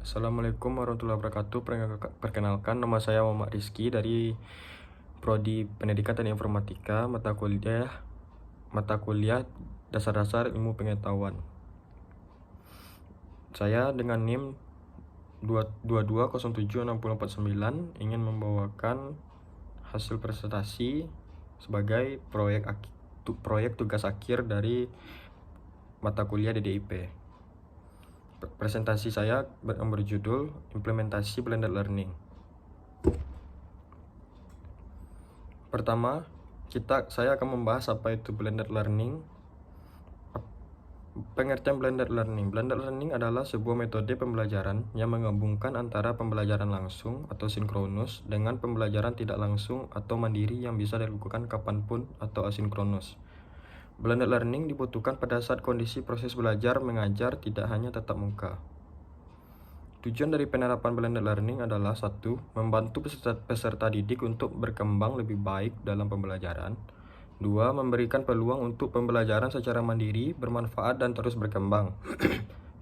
Assalamualaikum warahmatullahi wabarakatuh. Perkenalkan, nama saya Muhammad Rizky dari Prodi Pendidikan Teknik Informatika, mata kuliah Dasar-Dasar Ilmu Pengetahuan. Saya dengan NIM 22076049 ingin membawakan hasil presentasi sebagai proyek tugas akhir dari mata kuliah DDIP. Presentasi saya berjudul Implementasi Blended Learning. Pertama, saya akan membahas apa itu blended learning. Pengertian blended learning. Blended learning adalah sebuah metode pembelajaran yang menggabungkan antara pembelajaran langsung atau sinkronus dengan pembelajaran tidak langsung atau mandiri yang bisa dilakukan kapanpun atau asinkronus. Blended learning dibutuhkan pada saat kondisi proses belajar mengajar tidak hanya tatap muka. Tujuan dari penerapan blended learning adalah 1. Membantu peserta didik untuk berkembang lebih baik dalam pembelajaran. 2. Memberikan peluang untuk pembelajaran secara mandiri, bermanfaat, dan terus berkembang.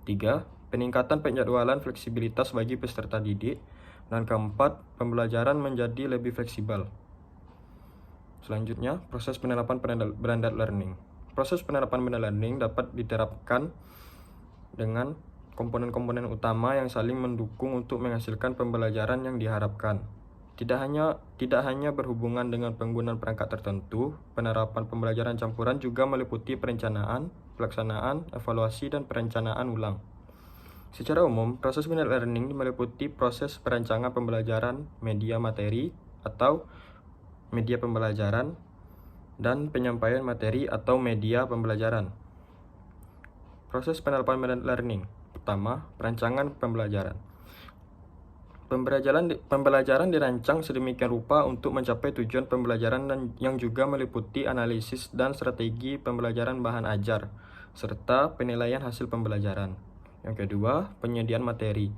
3. Peningkatan penjadwalan fleksibilitas bagi peserta didik. Dan keempat, pembelajaran menjadi lebih fleksibel. Selanjutnya, proses penerapan blended learning. Proses penerapan blended learning dapat diterapkan dengan komponen-komponen utama yang saling mendukung untuk menghasilkan pembelajaran yang diharapkan. Tidak hanya berhubungan dengan penggunaan perangkat tertentu, penerapan pembelajaran campuran juga meliputi perencanaan, pelaksanaan, evaluasi, dan perencanaan ulang. Secara umum, proses blended learning meliputi proses perancangan pembelajaran media materi atau media pembelajaran dan penyampaian materi atau media pembelajaran. Proses penerapan blended learning. Pertama, perancangan pembelajaran. Pembelajaran dirancang sedemikian rupa untuk mencapai tujuan pembelajaran yang juga meliputi analisis dan strategi pembelajaran bahan ajar, serta penilaian hasil pembelajaran. Yang kedua, penyediaan materi.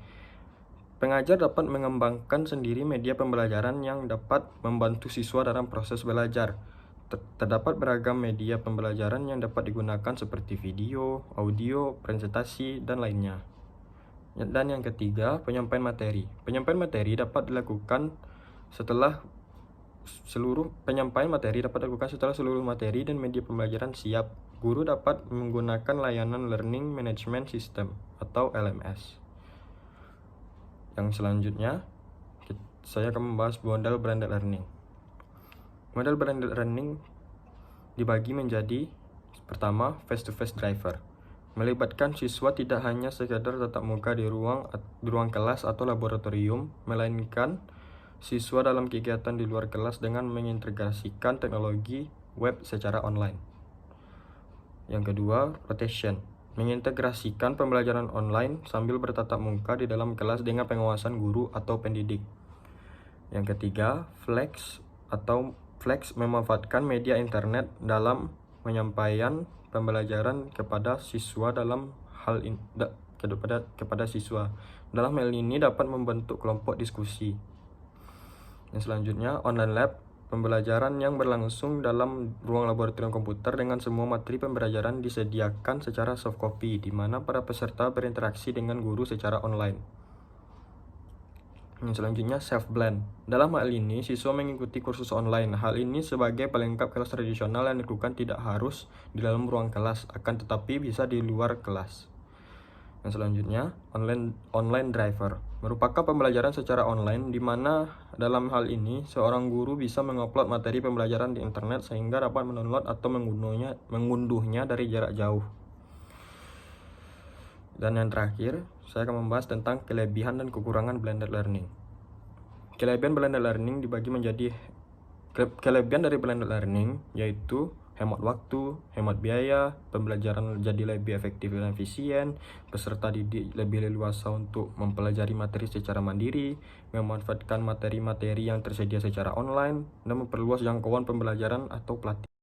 Pengajar dapat mengembangkan sendiri media pembelajaran yang dapat membantu siswa dalam proses belajar. Terdapat beragam media pembelajaran yang dapat digunakan seperti video, audio, presentasi, dan lainnya. Dan yang ketiga, penyampaian materi. Penyampaian materi dapat dilakukan setelah seluruh materi dan media pembelajaran siap. Guru dapat menggunakan layanan Learning Management System atau LMS. Yang selanjutnya, saya akan membahas model blended learning. Model blended learning dibagi menjadi pertama, face-to-face driver. Melibatkan siswa tidak hanya sekadar tatap muka di ruang kelas atau laboratorium, melainkan siswa dalam kegiatan di luar kelas dengan mengintegrasikan teknologi web secara online. Yang kedua, rotation. Mengintegrasikan pembelajaran online sambil bertatap muka di dalam kelas dengan pengawasan guru atau pendidik. Yang ketiga, flex memanfaatkan media internet dalam penyampaian pembelajaran kepada siswa Dalam hal ini dapat membentuk kelompok diskusi. Yang selanjutnya, online lab. Pembelajaran yang berlangsung dalam ruang laboratorium komputer dengan semua materi pembelajaran disediakan secara soft copy, di mana para peserta berinteraksi dengan guru secara online. Yang selanjutnya, self-blend. Dalam hal ini, siswa mengikuti kursus online. Hal ini sebagai pelengkap kelas tradisional yang dilakukan tidak harus di dalam ruang kelas, akan tetapi bisa di luar kelas. Yang selanjutnya, online driver. Merupakan pembelajaran secara online, di mana dalam hal ini, seorang guru bisa mengupload materi pembelajaran di internet sehingga dapat mendownload atau mengunduhnya dari jarak jauh. Dan yang terakhir, saya akan membahas tentang kelebihan dan kekurangan blended learning. Kelebihan dari blended learning yaitu hemat waktu, hemat biaya, pembelajaran jadi lebih efektif dan efisien, peserta didik lebih leluasa untuk mempelajari materi secara mandiri, memanfaatkan materi-materi yang tersedia secara online, dan memperluas jangkauan pembelajaran atau pelatihan.